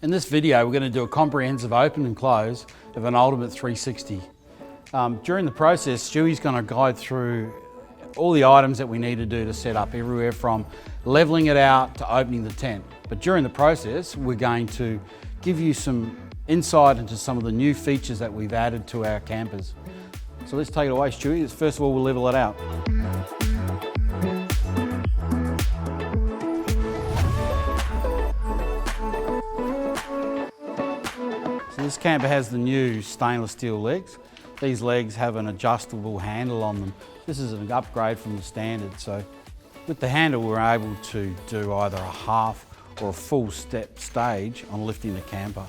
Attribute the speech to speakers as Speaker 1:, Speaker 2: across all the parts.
Speaker 1: In this video, we're going to do a comprehensive open and close of an Ultimate 360. During the process, Stewie's going to guide through all the items that we need to do to set up, everywhere from leveling it out to opening the tent. But during the process, we're going to give you some insight into some of the new features that we've added to our campers. So let's take it away, Stewie. First of all, we'll level it out. So this camper has the new stainless steel legs. These legs have an adjustable handle on them. This is an upgrade from the standard. So with the handle, we're able to do either a half or a full step stage on lifting the camper.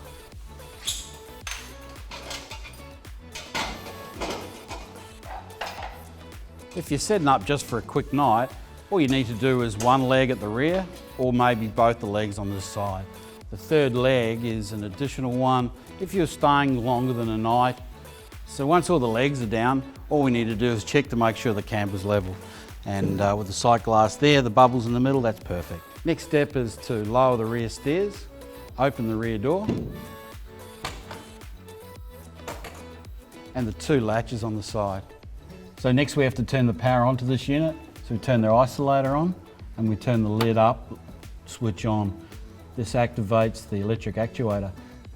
Speaker 1: If you're setting up just for a quick night, all you need to do is one leg at the rear or maybe both the legs on this side. The third leg is an additional one if you're staying longer than a night. So once all the legs are down, all we need to do is check to make sure the camper's level. And with the sight glass there, the bubbles in the middle, that's perfect. Next step is to lower the rear stairs, open the rear door, and the two latches on the side. So next we have to turn the power onto this unit. So we turn the isolator on and we turn the lid up, switch on. This activates the electric actuator.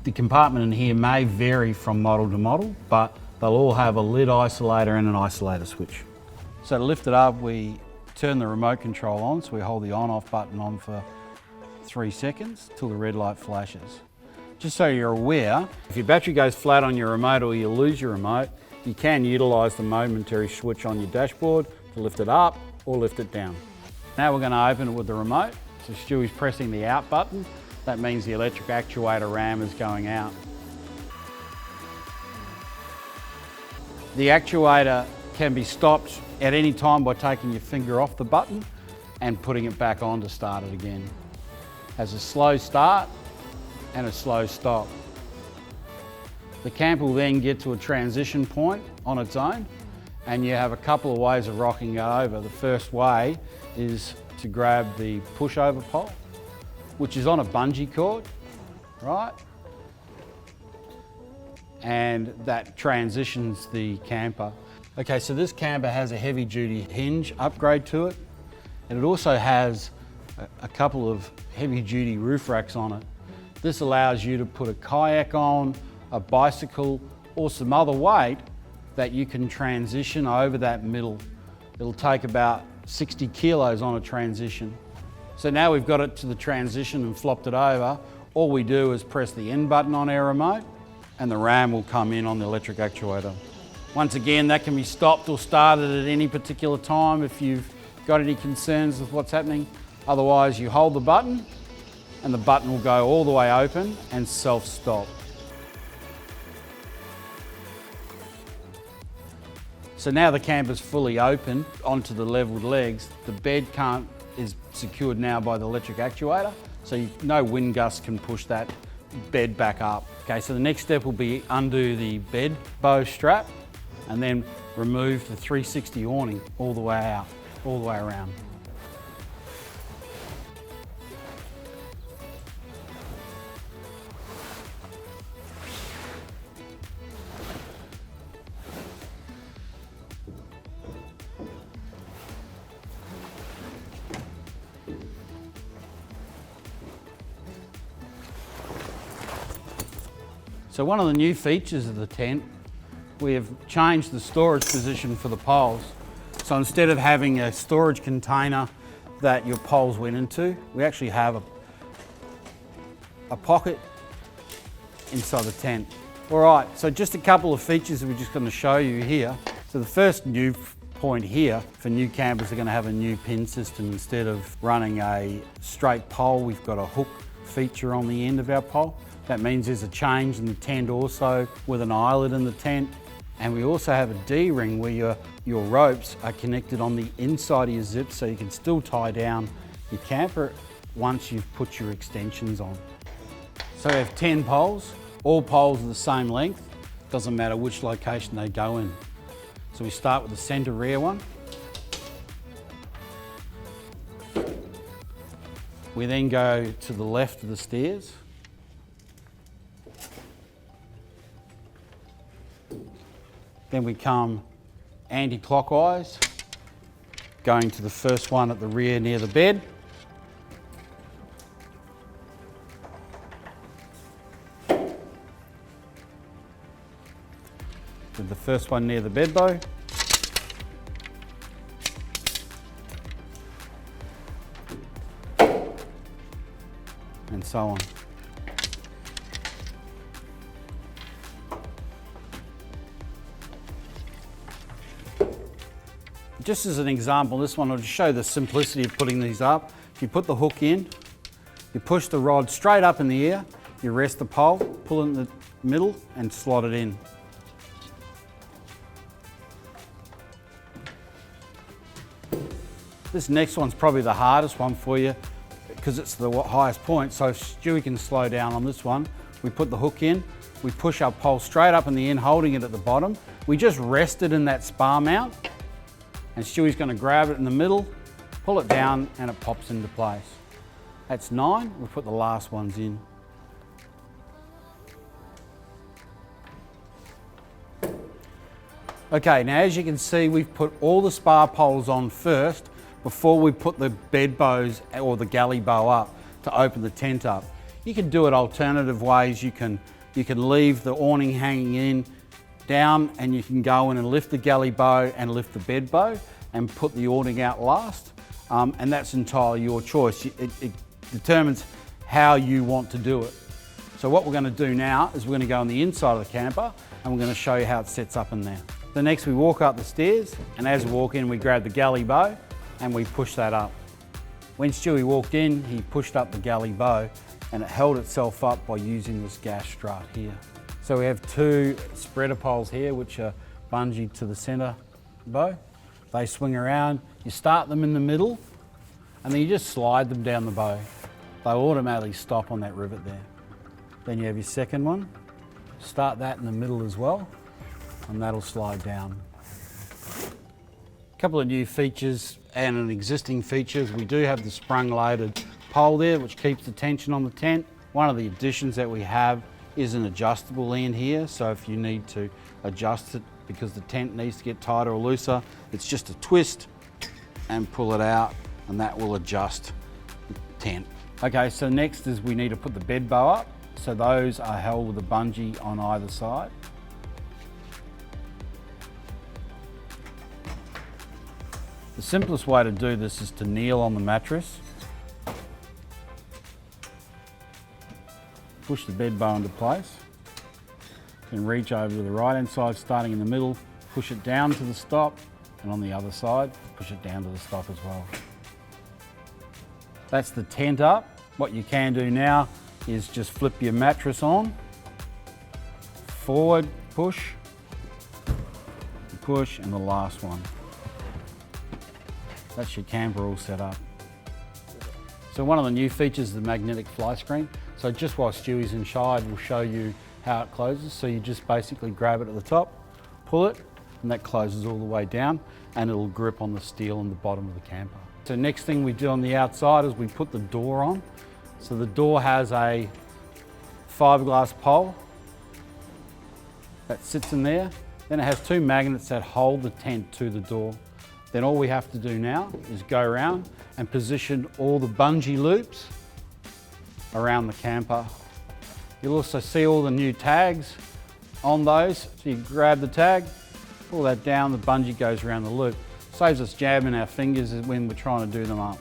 Speaker 1: The compartment in here may vary from model to model, but they'll all have a lid isolator and an isolator switch. So to lift it up, we turn the remote control on, so we hold the on-off button on for 3 seconds till the red light flashes. Just so you're aware, if your battery goes flat on your remote or you lose your remote, you can utilise the momentary switch on your dashboard to lift it up or lift it down. Now we're going to open it with the remote. So Stewie's pressing the out button. That means the electric actuator ram is going out. The actuator can be stopped at any time by taking your finger off the button and putting it back on to start it again. Has a slow start and a slow stop. The camper will then get to a transition point on its own, and you have a couple of ways of rocking it over. The first way is to grab the pushover pole, which is on a bungee cord, right? And that transitions the camper. Okay, so this camper has a heavy duty hinge upgrade to it, and it also has a couple of heavy duty roof racks on it. This allows you to put a kayak on, a bicycle, or some other weight that you can transition over that middle. It'll take about 60 kilos on a transition. So now we've got it to the transition and flopped it over. All we do is press the end button on our remote and the ram will come in on the electric actuator. Once again, that can be stopped or started at any particular time if you've got any concerns with what's happening. Otherwise, you hold the button and the button will go all the way open and self-stop. So now the camper's fully open onto the leveled legs. The bed is secured now by the electric actuator, so no wind gusts can push that bed back up. Okay, so the next step will be undo the bed bow strap and then remove the 360 awning all the way out, all the way around. So one of the new features of the tent, we have changed the storage position for the poles. So instead of having a storage container that your poles went into, we actually have a pocket inside the tent. All right, so just a couple of features that we're just going to show you here. So the first new point here for new campers are going to have a new pin system. Instead of running a straight pole, we've got a hook feature on the end of our pole. That means there's a change in the tent also with an eyelet in the tent. And we also have a D-ring where your ropes are connected on the inside of your zip so you can still tie down your camper once you've put your extensions on. So we have 10 poles. All poles are the same length. Doesn't matter which location they go in. So we start with the centre rear one. We then go to the left of the stairs. Then we come anti-clockwise, going to the first one at the rear near the bed. With the first one near the bed bow. And so on. Just as an example, this one will just show the simplicity of putting these up. If you put the hook in, you push the rod straight up in the air, you rest the pole, pull it in the middle and slot it in. This next one's probably the hardest one for you because it's the highest point. So if Stewie can slow down on this one, we put the hook in, we push our pole straight up in the end, holding it at the bottom. We just rest it in that spar mount. And Stewie's going to grab it in the middle, pull it down, and it pops into place. That's 9. We'll put the last ones in. Okay, now as you can see, we've put all the spar poles on first before we put the bed bows or the galley bow up to open the tent up. You can do it alternative ways. You can leave the awning hanging in down, and you can go in and lift the galley bow and lift the bed bow and put the awning out last. And that's entirely your choice. It determines how you want to do it. So what we're going to do now is we're going to go on the inside of the camper and we're going to show you how it sets up in there. So next we walk up the stairs, and as we walk in we grab the galley bow and we push that up. When Stewie walked in, he pushed up the galley bow and it held itself up by using this gas strut here. So we have 2 spreader poles here which are bungeed to the centre bow. They swing around, you start them in the middle and then you just slide them down the bow. They'll automatically stop on that rivet there. Then you have your second one, start that in the middle as well and that'll slide down. A couple of new features and an existing features. We do have the sprung loaded pole there which keeps the tension on the tent. One of the additions that we have is an adjustable end here, so if you need to adjust it because the tent needs to get tighter or looser, it's just a twist and pull it out and that will adjust the tent. Okay, so next is we need to put the bed bow up. So those are held with a bungee on either side. The simplest way to do this is to kneel on the mattress. Push the bed bow into place. Then reach over to the right hand side, starting in the middle, push it down to the stop, and on the other side, push it down to the stop as well. That's the tent up. What you can do now is just flip your mattress on, forward, push, and the last one. That's your camper all set up. So one of the new features is the magnetic fly screen. So just while Stewie's inside, we'll show you how it closes. So you just basically grab it at the top, pull it, and that closes all the way down, and it'll grip on the steel on the bottom of the camper. So next thing we do on the outside is we put the door on. So the door has a fiberglass pole that sits in there. Then it has 2 magnets that hold the tent to the door. Then all we have to do now is go around and position all the bungee loops around the camper. You'll also see all the new tags on those. So you grab the tag, pull that down, the bungee goes around the loop. Saves us jabbing our fingers when we're trying to do them up.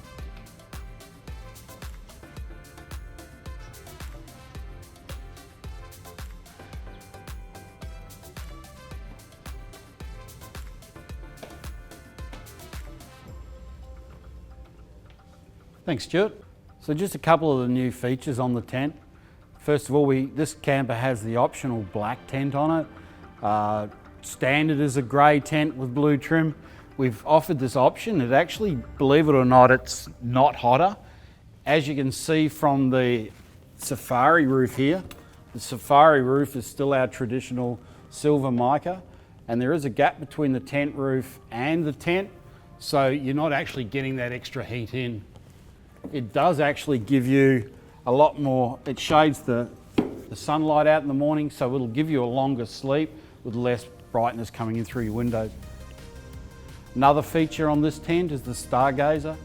Speaker 1: Thanks, Stuart. So just a couple of the new features on the tent. First of all, this camper has the optional black tent on it. Standard is a grey tent with blue trim. We've offered this option. It actually, believe it or not, it's not hotter. As you can see from the safari roof here, the safari roof is still our traditional silver mica, and there is a gap between the tent roof and the tent, so you're not actually getting that extra heat in. It does actually give you a lot more, it shades the sunlight out in the morning, so it'll give you a longer sleep with less brightness coming in through your windows. Another feature on this tent is the stargazer.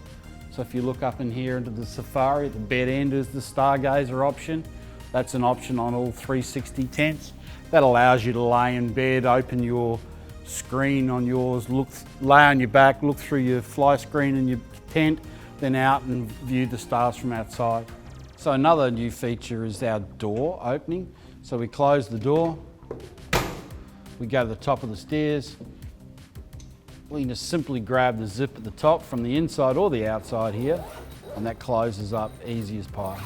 Speaker 1: So if you look up in here into the safari, at the bed end is the stargazer option. That's an option on all 360 tents. That allows you to lay in bed, open your screen on yours, lay on your back, look through your fly screen in your tent, then out and view the stars from outside. So another new feature is our door opening. So we close the door, we go to the top of the stairs, we can just simply grab the zip at the top from the inside or the outside here, and that closes up easy as pie.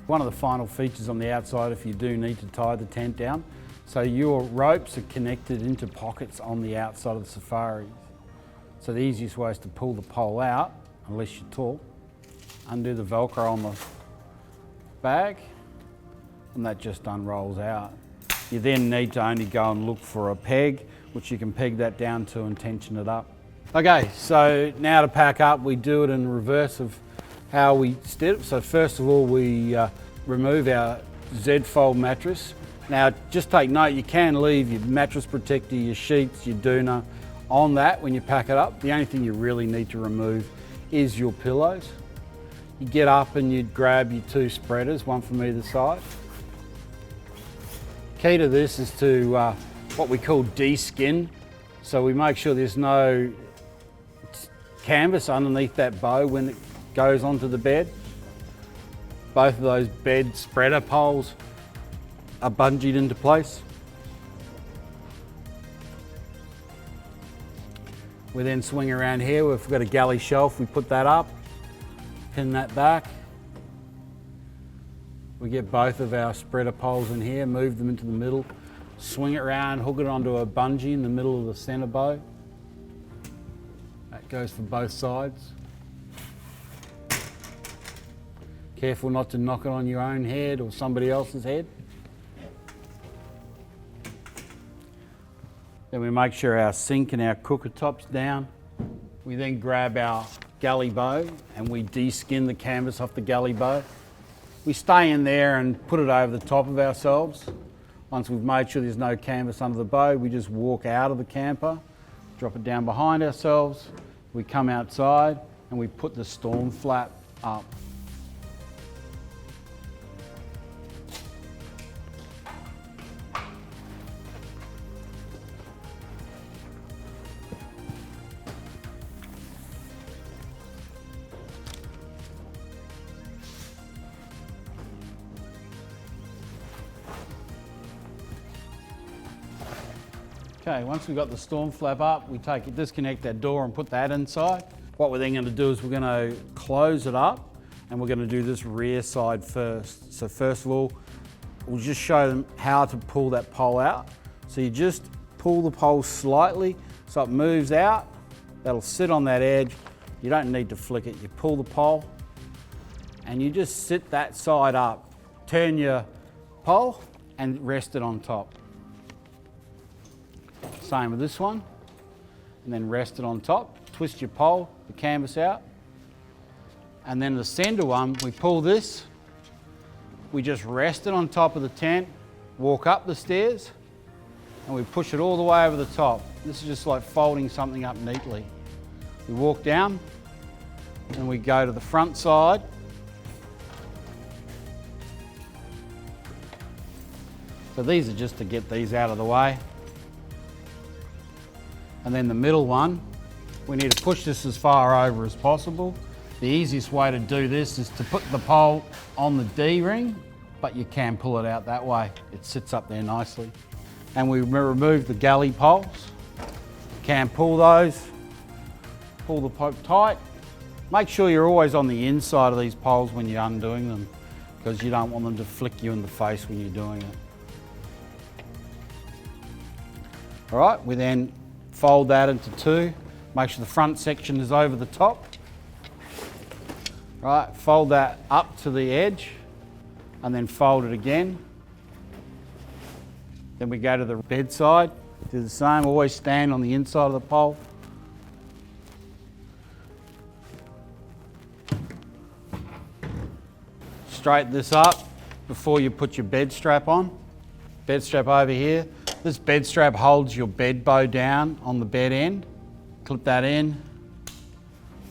Speaker 1: One of the final features on the outside, if you do need to tie the tent down, so your ropes are connected into pockets on the outside of the safari. So the easiest way is to pull the pole out, unless you're tall, undo the Velcro on the bag, and that just unrolls out. You then need to only go and look for a peg, which you can peg that down to and tension it up. Okay, so now to pack up, we do it in reverse of how we did it. So first of all, we remove our Z-fold mattress. Now, just take note, you can leave your mattress protector, your sheets, your doona on that when you pack it up. The only thing you really need to remove is your pillows. You get up and you grab your two spreaders, one from either side. Key to this is to what we call de-skin. So we make sure there's no canvas underneath that bow when it goes onto the bed. Both of those bed spreader poles are bungeed into place. We then swing around here. We've got a galley shelf, we put that up, pin that back. We get both of our spreader poles in here, move them into the middle, swing it around, hook it onto a bungee in the middle of the center bow. That goes for both sides. Careful not to knock it on your own head or somebody else's head. Then we make sure our sink and our cooker top's down. We then grab our galley bow and we de-skin the canvas off the galley bow. We stay in there and put it over the top of ourselves. Once we've made sure there's no canvas under the bow, we just walk out of the camper, drop it down behind ourselves. We come outside and we put the storm flap up. Okay, once we've got the storm flap up, we disconnect that door and put that inside. What we're then going to do is we're going to close it up and we're going to do this rear side first. So first of all, we'll just show them how to pull that pole out. So you just pull the pole slightly so it moves out. That'll sit on that edge. You don't need to flick it. You pull the pole and you just sit that side up. Turn your pole and rest it on top. Same with this one, and then rest it on top. Twist your pole, the canvas out, and then the center one, we pull this, we just rest it on top of the tent, walk up the stairs, and we push it all the way over the top. This is just like folding something up neatly. We walk down, and we go to the front side. So these are just to get these out of the way. And then the middle one, we need to push this as far over as possible. The easiest way to do this is to put the pole on the D-ring, but you can pull it out that way. It sits up there nicely. And we remove the galley poles. Can pull those, pull the poke tight. Make sure you're always on the inside of these poles when you're undoing them, because you don't want them to flick you in the face when you're doing it. All right, we then fold that into two. Make sure the front section is over the top. Right, fold that up to the edge and then fold it again. Then we go to the bedside, do the same, always stand on the inside of the pole. Straighten this up before you put your bed strap on. Bed strap over here, This bed strap holds your bed bow down on the bed end. Clip that in,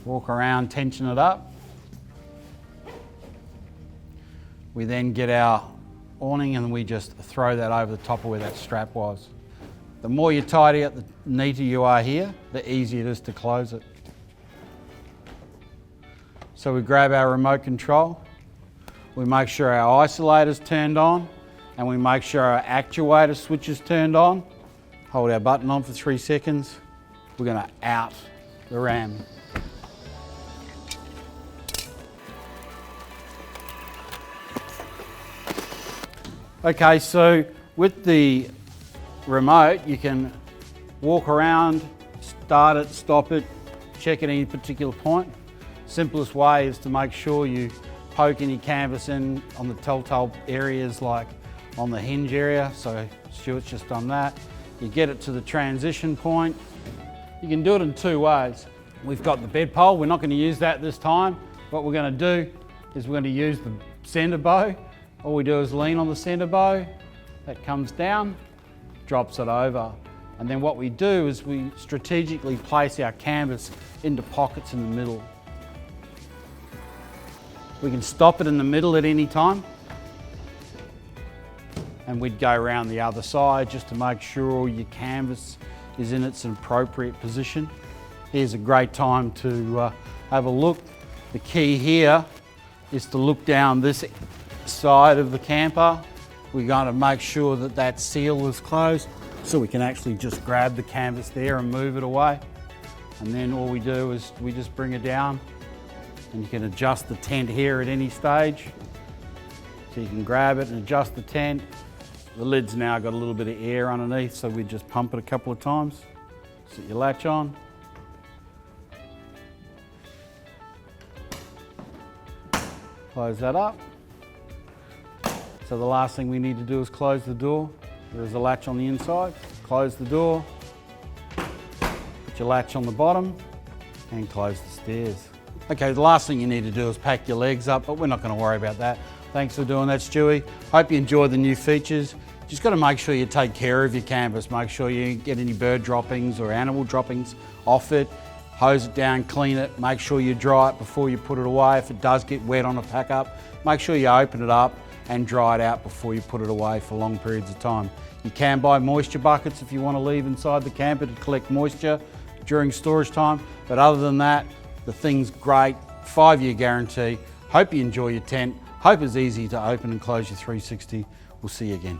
Speaker 1: walk around, tension it up. We then get our awning and we just throw that over the top of where that strap was. The more you tidy it, the neater you are here, the easier it is to close it. So we grab our remote control, we make sure our isolator's turned on, and we make sure our actuator switch is turned on. Hold our button on for 3 seconds. We're going to out the ram. Okay, so with the remote, you can walk around, start it, stop it, check at any particular point. Simplest way is to make sure you poke any canvas in on the telltale areas like on the hinge area. So Stuart's just done that. You get it to the transition point. You can do it in 2 ways. We've got the bed pole. We're not going to use that this time. What we're going to do is we're going to use the center bow. All we do is lean on the center bow, that comes down, drops it over. And then what we do is we strategically place our canvas into pockets in the middle. We can stop it in the middle at any time. And we'd go around the other side just to make sure your canvas is in its appropriate position. Here's a great time to have a look. The key here is to look down this side of the camper. We're going to make sure that that seal is closed so we can actually just grab the canvas there and move it away. And then all we do is we just bring it down, and you can adjust the tent here at any stage. So you can grab it and adjust the tent. The lid's now got a little bit of air underneath, so we just pump it a couple of times. Set your latch on. Close that up. So the last thing we need to do is close the door. There's a latch on the inside. Close the door. Put your latch on the bottom and close the stairs. Okay, the last thing you need to do is pack your legs up, but we're not going to worry about that. Thanks for doing that, Stewie. Hope you enjoy the new features. Just got to make sure you take care of your canvas. Make sure you get any bird droppings or animal droppings off it. Hose it down, clean it. Make sure you dry it before you put it away. If it does get wet on a pack up, make sure you open it up and dry it out before you put it away for long periods of time. You can buy moisture buckets if you want to leave inside the camper to collect moisture during storage time. But other than that, the thing's great, 5-year guarantee. Hope you enjoy your tent. Hope it's easy to open and close your 360. We'll see you again.